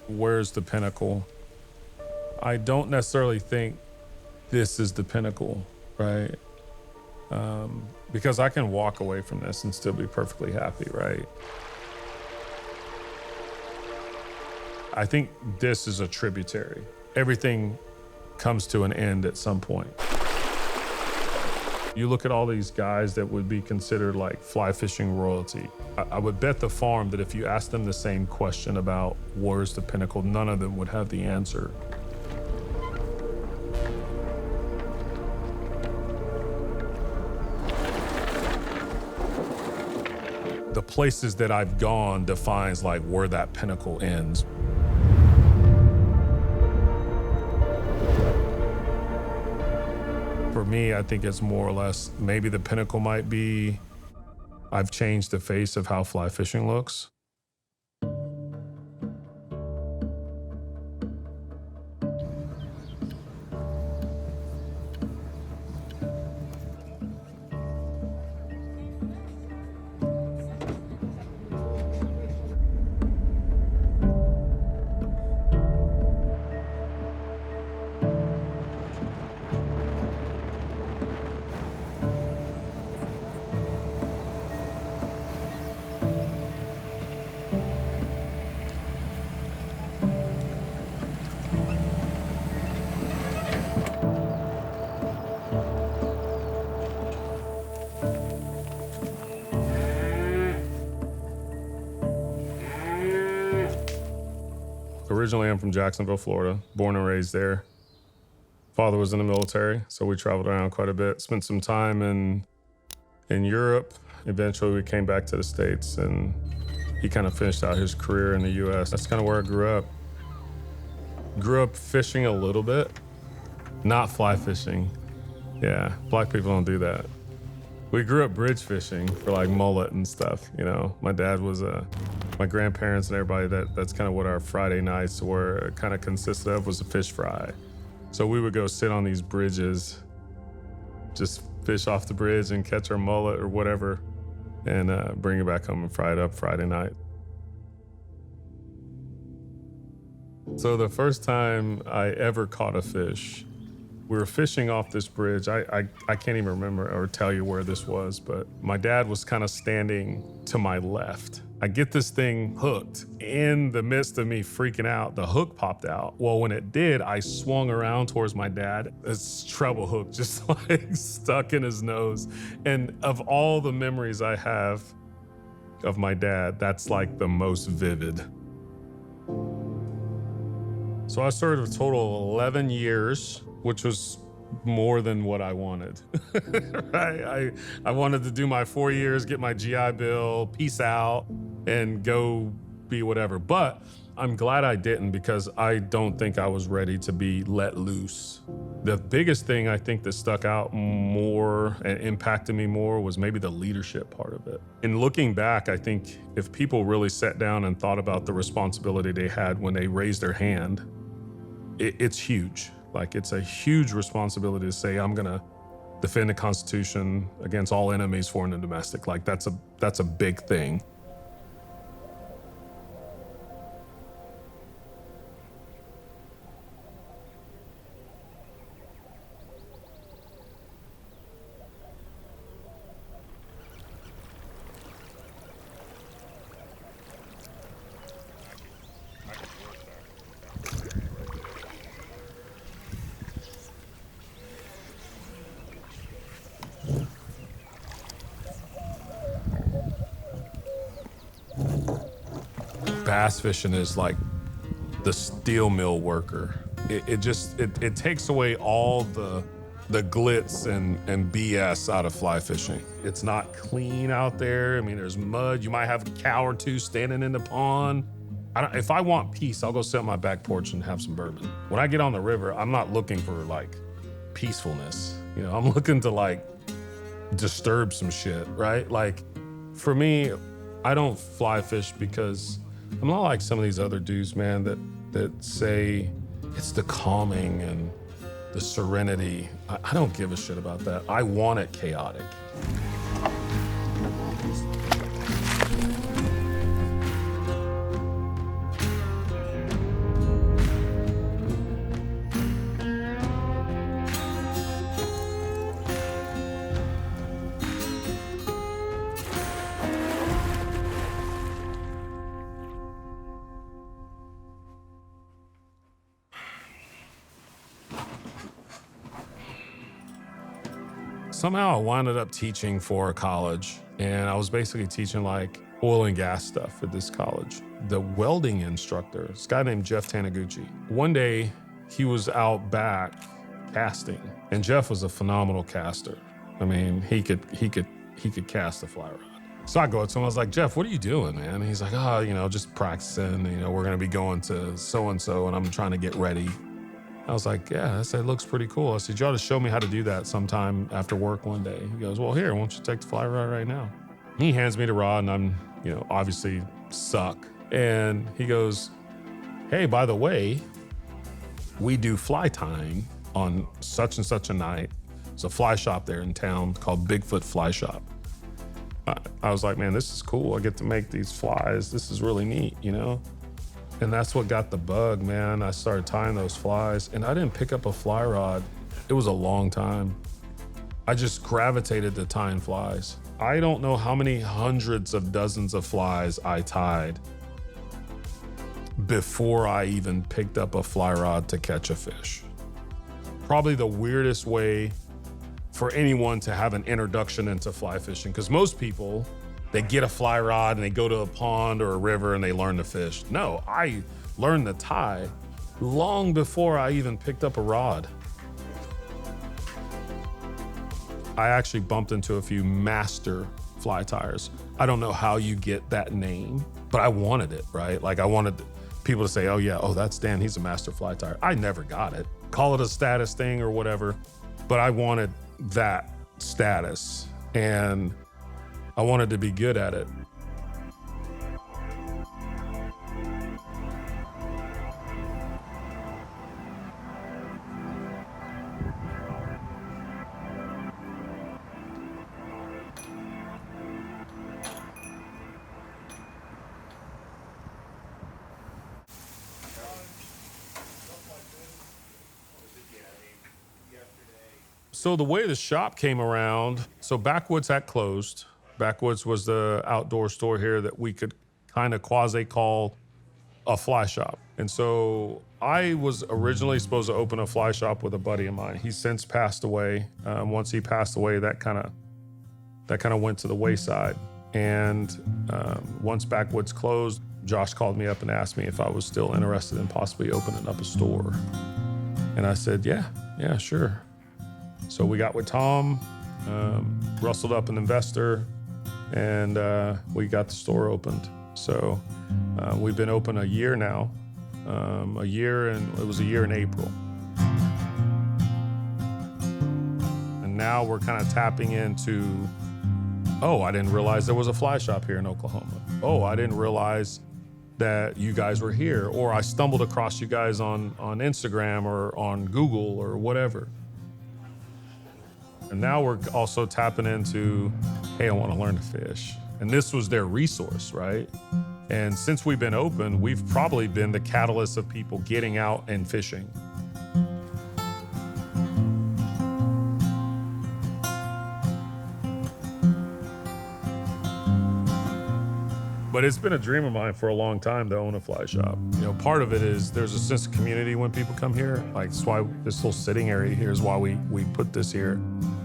Where's the pinnacle? I don't necessarily think this is the pinnacle, right? Because I can walk away from this and still be perfectly happy, right? I think this is a tributary. Everything comes to an end at some point. You look at all these guys that would be considered like fly fishing royalty. I would bet the farm that if you asked them the same question about where's the pinnacle, none of them would have the answer. The places that I've gone defines like where that pinnacle ends. For me, I think it's more or less, maybe the pinnacle might be, I've changed the face of how fly fishing looks. Originally, I'm from Jacksonville, Florida, born and raised there. Father was in the military, so we traveled around quite a bit, spent some time in Europe. Eventually, we came back to the States, and he kind of finished out his career in the US. That's kind of where I grew up. Grew up fishing a little bit, not fly fishing. Yeah, black people don't do that. We grew up bridge fishing for like mullet and stuff, you know. My dad was my grandparents and everybody, that's kind of what our Friday nights were kind of consisted of, was a fish fry. So we would go sit on these bridges, just fish off the bridge and catch our mullet or whatever, and bring it back home and fry it up Friday night. So the first time I ever caught a fish, we were fishing off this bridge. I can't even remember or tell you where this was, but my dad was kind of standing to my left. I get this thing hooked. In the midst of me freaking out, the hook popped out. Well, when it did, I swung around towards my dad. This treble hook just like stuck in his nose. And of all the memories I have of my dad, that's like the most vivid. So I served a total of 11 years, which was more than what I wanted. Right? I wanted to do my 4 years, get my GI Bill, peace out, and go be whatever. But I'm glad I didn't, because I don't think I was ready to be let loose. The biggest thing I think that stuck out more and impacted me more was maybe the leadership part of it. And looking back, I think if people really sat down and thought about the responsibility they had when they raised their hand, it's huge. Like, it's a huge responsibility to say, I'm gonna defend the Constitution against all enemies, foreign and domestic. Like, that's a big thing. Bass fishing is like the steel mill worker. It takes away all the glitz and BS out of fly fishing. It's not clean out there. I mean, there's mud. You might have a cow or two standing in the pond. If I want peace, I'll go sit on my back porch and have some bourbon. When I get on the river, I'm not looking for like peacefulness. You know, I'm looking to like disturb some shit, right? Like, for me, I don't fly fish because I'm not like some of these other dudes, man, that say it's the calming and the serenity. I don't give a shit about that. I want it chaotic. somehow I wound up teaching for a college, and I was basically teaching like oil and gas stuff at this college. The welding instructor, this guy named Jeff Taniguchi, one day he was out back casting, and Jeff was a phenomenal caster. I mean, he could cast a fly rod. So I go up to him, I was like, Jeff, what are you doing, man? And he's like, just practicing. We're gonna be going to so-and-so, and I'm trying to get ready. I was like, yeah, I said, it looks pretty cool. I said, you ought to show me how to do that sometime after work one day. He goes, well, here, why don't you take the fly rod right now? He hands me the rod, and I'm, obviously suck. And he goes, hey, by the way, we do fly tying on such and such a night. There's a fly shop there in town called Bigfoot Fly Shop. I was like, man, this is cool. I get to make these flies. This is really neat, And that's what got the bug, man. I started tying those flies, and I didn't pick up a fly rod. It was a long time. I just gravitated to tying flies. I don't know how many hundreds of dozens of flies I tied before I even picked up a fly rod to catch a fish. Probably the weirdest way for anyone to have an introduction into fly fishing, because most people, they get a fly rod and they go to a pond or a river and they learn to fish. No, I learned to tie long before I even picked up a rod. I actually bumped into a few master fly tyers. I don't know how you get that name, but I wanted it, right? Like I wanted people to say, that's Dan, he's a master fly tyer. I never got it. Call it a status thing or whatever, but I wanted that status, and I wanted to be good at it. So the way the shop came around, so Backwoods had closed. Backwoods was the outdoor store here that we could kind of quasi call a fly shop. And so I was originally supposed to open a fly shop with a buddy of mine. He's since passed away. Once he passed away, that kind of went to the wayside. And once Backwoods closed, Josh called me up and asked me if I was still interested in possibly opening up a store. And I said, yeah, sure. So we got with Tom, rustled up an investor, and we got the store opened. So we've been open a year now, it was a year in April. And now we're kind of tapping into, I didn't realize there was a fly shop here in Oklahoma. I didn't realize that you guys were here, or I stumbled across you guys on Instagram or on Google or whatever. And now we're also tapping into, hey, I want to learn to fish. And this was their resource, right? And since we've been open, we've probably been the catalyst of people getting out and fishing. But it's been a dream of mine for a long time to own a fly shop. Part of it is there's a sense of community when people come here. Like, that's why this whole sitting area here is why we put this here.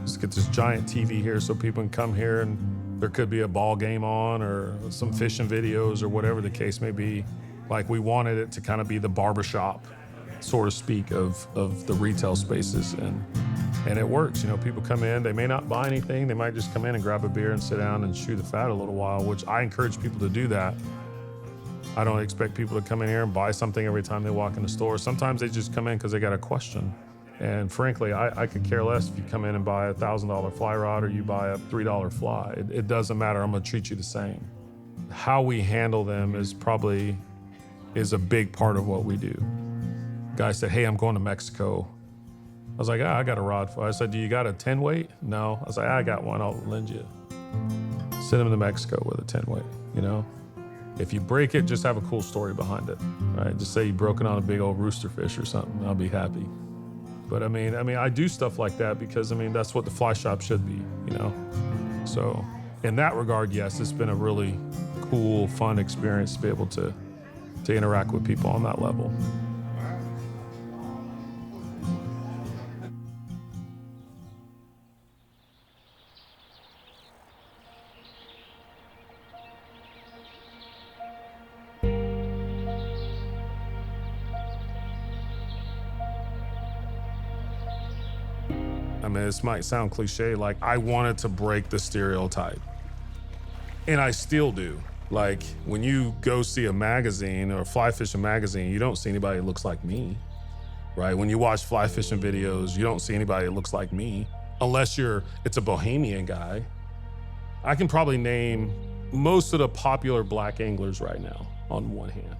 Just get this giant TV here so people can come here, and there could be a ball game on or some fishing videos or whatever the case may be. Like, we wanted it to kind of be the barbershop, so to speak, of the retail spaces. And it works. People come in, they may not buy anything. They might just come in and grab a beer and sit down and chew the fat a little while, which I encourage people to do that. I don't expect people to come in here and buy something every time they walk in the store. Sometimes they just come in because they got a question. And frankly, I could care less if you come in and buy a $1,000 fly rod or you buy a $3 fly. It doesn't matter. I'm gonna treat you the same. How we handle them is a big part of what we do. Guy said, hey, I'm going to Mexico. I was like, I got a rod for. I said, do you got a 10 weight? No. I was like, I got one, I'll lend you. Send him to Mexico with a 10 weight, If you break it, just have a cool story behind it, right? Just say you broke it on a big old rooster fish or something, I'll be happy. But I mean, I do stuff like that because that's what the fly shop should be, So in that regard, yes, it's been a really cool, fun experience to be able to interact with people on that level. I mean, this might sound cliche, like I wanted to break the stereotype. And I still do. Like when you go see a magazine or a fly fishing magazine, you don't see anybody that looks like me, right? When you watch fly fishing videos, you don't see anybody that looks like me, unless it's a Bohemian guy. I can probably name most of the popular black anglers right now on one hand.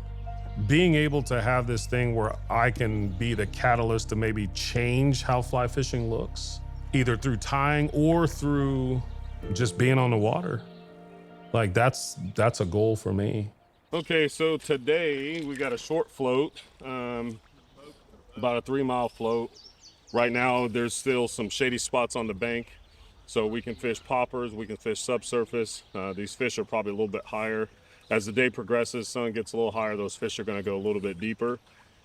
Being able to have this thing where I can be the catalyst to maybe change how fly fishing looks, either through tying or through just being on the water. Like that's a goal for me. Okay, so today we got a short float, about a 3-mile float. Right now there's still some shady spots on the bank, so we can fish poppers, we can fish subsurface. These fish are probably a little bit higher. As the day progresses, sun gets a little higher, those fish are gonna go a little bit deeper.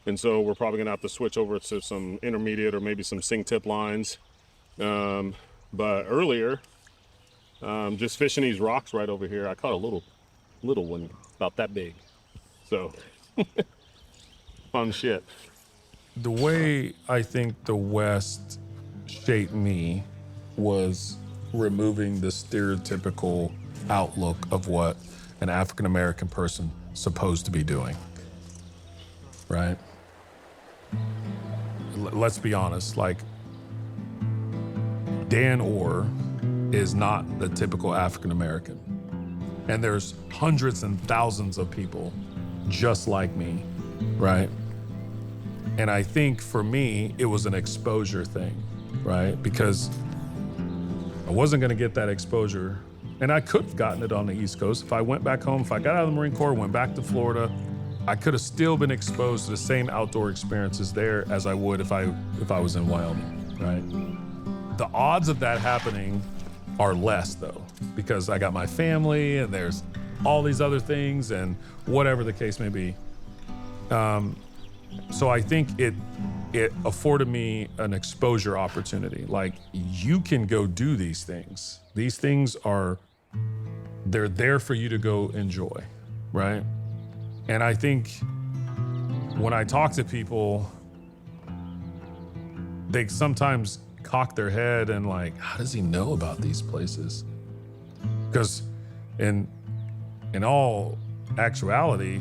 And so we're probably gonna have to switch over to some intermediate or maybe some sink tip lines. But earlier, just fishing these rocks right over here, I caught a little one, about that big. So, fun shit. The way I think the West shaped me was removing the stereotypical outlook of what an African-American person supposed to be doing, right? Let's be honest, like Dan Orr is not the typical African-American. And there's hundreds and thousands of people just like me, right? And I think for me, it was an exposure thing, right? Because I wasn't gonna get that exposure. And I could have gotten it on the East Coast. If I went back home, if I got out of the Marine Corps, went back to Florida, I could have still been exposed to the same outdoor experiences there as I would if I was in Wyoming, right? The odds of that happening are less though, because I got my family and there's all these other things and whatever the case may be. So I think it afforded me an exposure opportunity. Like you can go do these things. These things they're there for you to go enjoy, right? And I think when I talk to people, they sometimes cock their head and like, how does he know about these places? Because in all actuality,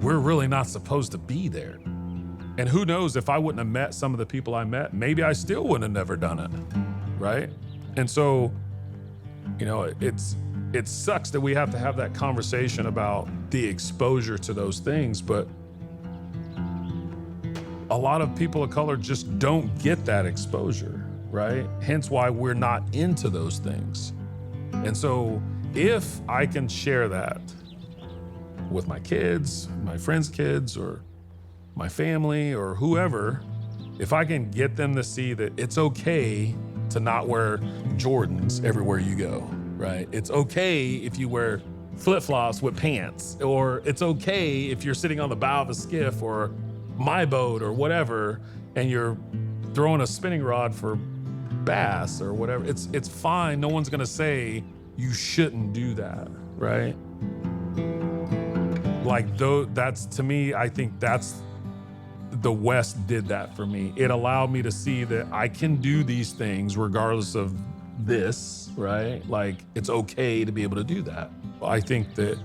we're really not supposed to be there. And who knows, if I wouldn't have met some of the people I met, maybe I still wouldn't have never done it, right? And so, you know, it sucks that we have to have that conversation about the exposure to those things, but a lot of people of color just don't get that exposure, right? Hence why we're not into those things. And so if I can share that with my kids, my friends' kids, or my family, or whoever, if I can get them to see that it's okay to not wear Jordans everywhere you go, right? It's okay if you wear flip-flops with pants, or it's okay if you're sitting on the bow of a skiff or my boat or whatever, and you're throwing a spinning rod for bass or whatever. It's fine. No one's gonna say you shouldn't do that, right? Like, though, that's, to me, I think that's, the West did that for me. It allowed me to see that I can do these things regardless of this, right? Like, it's okay to be able to do that. I think that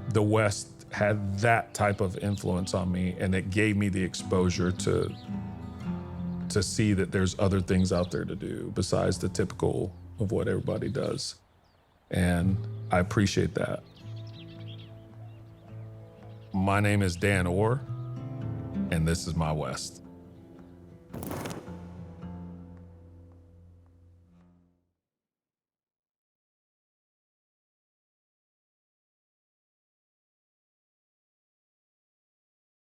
the West had that type of influence on me, and it gave me the exposure to see that there's other things out there to do besides the typical of what everybody does. And I appreciate that. My name is Dan Orr, and this is my West.